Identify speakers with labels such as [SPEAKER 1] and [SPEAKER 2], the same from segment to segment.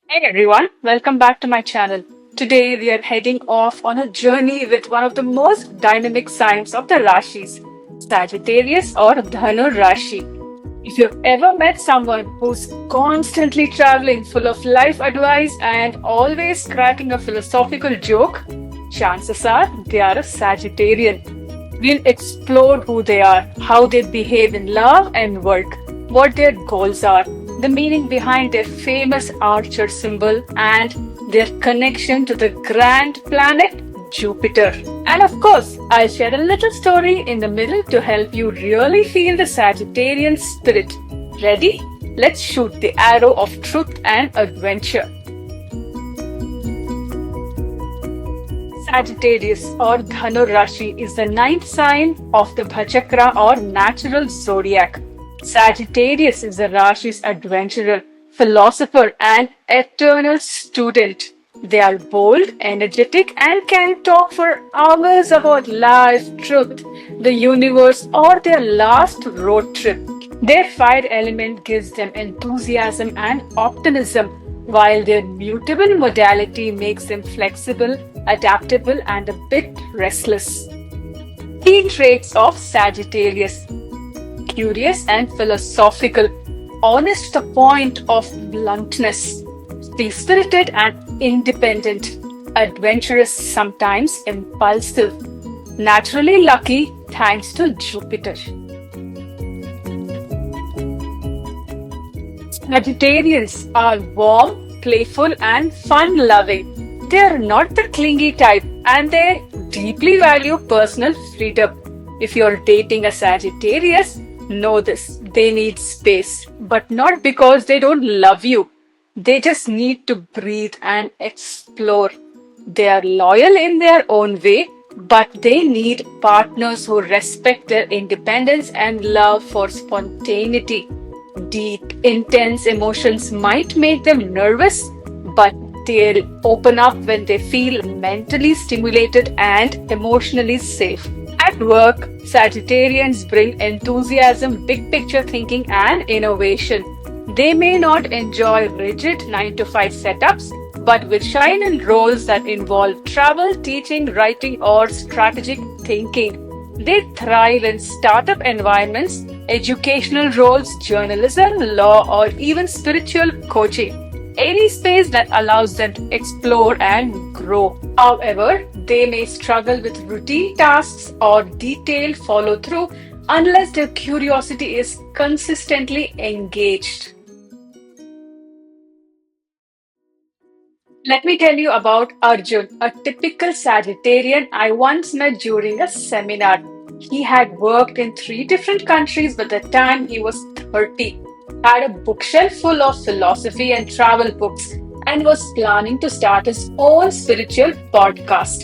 [SPEAKER 1] Hey everyone, welcome back to my channel. Today we are heading off on a journey with one of the most dynamic signs of the Rashis, Sagittarius or Dhanu Rashi. If you've ever met someone who's constantly traveling, full of life advice, and always cracking a philosophical joke, chances are they are a Sagittarian. We'll explore who they are, how they behave in love and work, what their goals are, the meaning behind their famous archer symbol, and their connection to the grand planet Jupiter. And of course, I'll share a little story in the middle to help you really feel the Sagittarian spirit. Ready? Let's shoot the arrow of truth and adventure. Sagittarius or Dhanu Rashi is the ninth sign of the Bhachakra or natural zodiac. Sagittarius is the Rashi's adventurer, philosopher, and eternal student. They are bold, energetic, and can talk for hours about life, truth, the universe, or their last road trip. Their fire element gives them enthusiasm and optimism, while their mutable modality makes them flexible, adaptable, and a bit restless. Key traits of Sagittarius: curious and philosophical, honest to the point of bluntness, free spirited and independent, adventurous, sometimes impulsive, naturally lucky thanks to Jupiter. Sagittarians are warm, playful, and fun loving. They are not the clingy type and they deeply value personal freedom. If you're dating a Sagittarius, know this: they need space, but not because they don't love you. They just need to breathe and explore. They are loyal in their own way, but they need partners who respect their independence and love for spontaneity. Deep, intense emotions might make them nervous, but they'll open up when they feel mentally stimulated and emotionally safe. At work, Sagittarians bring enthusiasm, big picture thinking, and innovation. They may not enjoy rigid 9 to 5 setups, but will shine in roles that involve travel, teaching, writing, or strategic thinking. They thrive in startup environments, educational roles, journalism, law, or even spiritual coaching. Any space that allows them to explore and grow. However, they may struggle with routine tasks or detailed follow through unless their curiosity is consistently engaged. Let me tell you about Arjun, a typical Sagittarian I once met during a seminar. He had worked in three different countries by the time he was 30, had a bookshelf full of philosophy and travel books, and was planning to start his own spiritual podcast.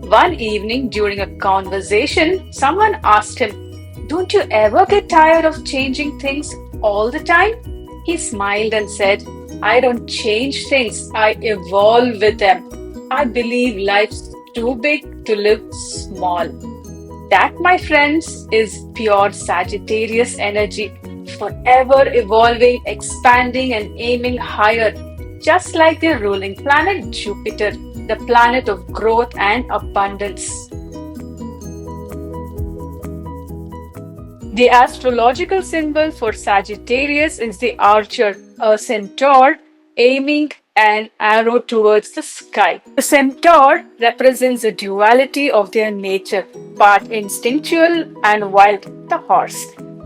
[SPEAKER 1] One evening during a conversation, someone asked him, "Don't you ever get tired of changing things all the time?" He smiled and said, "I don't change things, I evolve with them. I believe life's too big to live small." That, my friends, is pure Sagittarius energy, forever evolving, expanding, and aiming higher, just like their ruling planet Jupiter, the planet of growth and abundance. The astrological symbol for Sagittarius is the archer, a centaur aiming an arrow towards the sky. The centaur represents the duality of their nature, part instinctual and wild, the horse,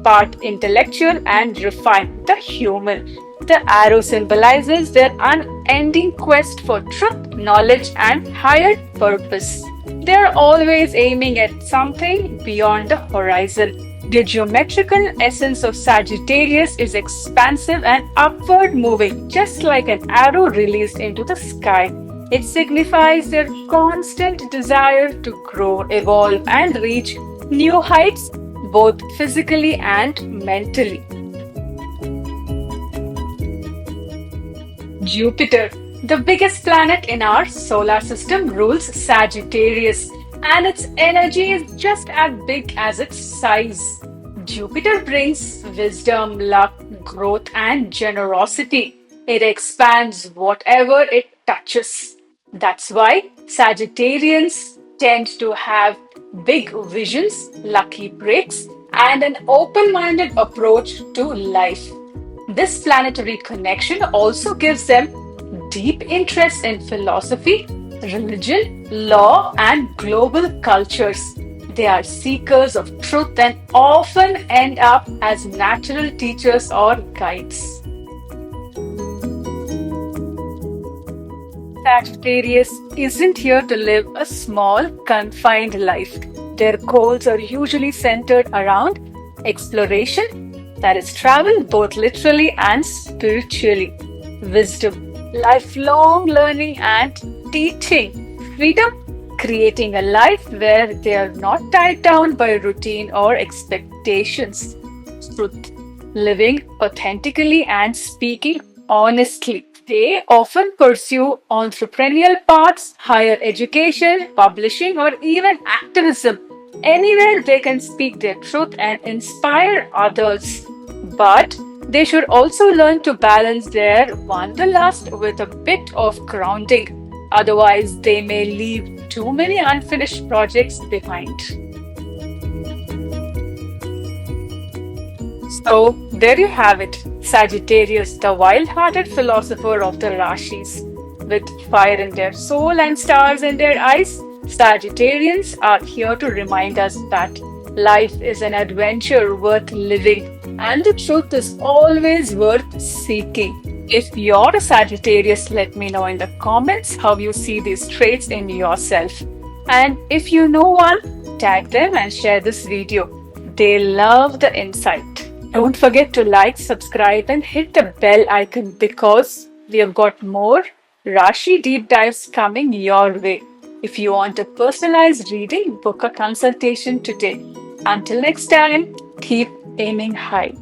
[SPEAKER 1] part intellectual and refined, the human. The arrow symbolizes their unending quest for truth, knowledge, and higher purpose. They are always aiming at something beyond the horizon. The geometrical essence of Sagittarius is expansive and upward moving, just like an arrow released into the sky. It signifies their constant desire to grow, evolve, and reach new heights, both physically and mentally. Jupiter, the biggest planet in our solar system, rules Sagittarius, and its energy is just as big as its size. Jupiter brings wisdom, luck, growth, and generosity. It expands whatever it touches. That's why Sagittarians tend to have big visions, lucky breaks, and an open minded approach to life. This planetary connection also gives them deep interest in philosophy, religion, law, and global cultures. They are seekers of truth and often end up as natural teachers or guides. Sagittarius isn't here to live a small, confined life. Their goals are usually centered around exploration, that is, travel both literally and spiritually, wisdom, lifelong learning, and teaching, freedom, creating a life where they are not tied down by routine or expectations, truth, living authentically and speaking honestly. They often pursue entrepreneurial paths, higher education, publishing, or even activism. Anywhere they can speak their truth and inspire others. But they should also learn to balance their wanderlust with a bit of grounding. Otherwise, they may leave too many unfinished projects behind. So, there you have it, Sagittarius, the wild hearted philosopher of the Rashis. With fire in their soul and stars in their eyes, Sagittarians are here to remind us that life is an adventure worth living and the truth is always worth seeking. If you're a Sagittarius, let me know in the comments how you see these traits in yourself. And if you know one, tag them and share this video. They love the insight. Don't forget to like, subscribe, and hit the bell icon because we have got more Rashi deep dives coming your way. If you want a personalized reading, book a consultation today. Until next time, keep aiming high.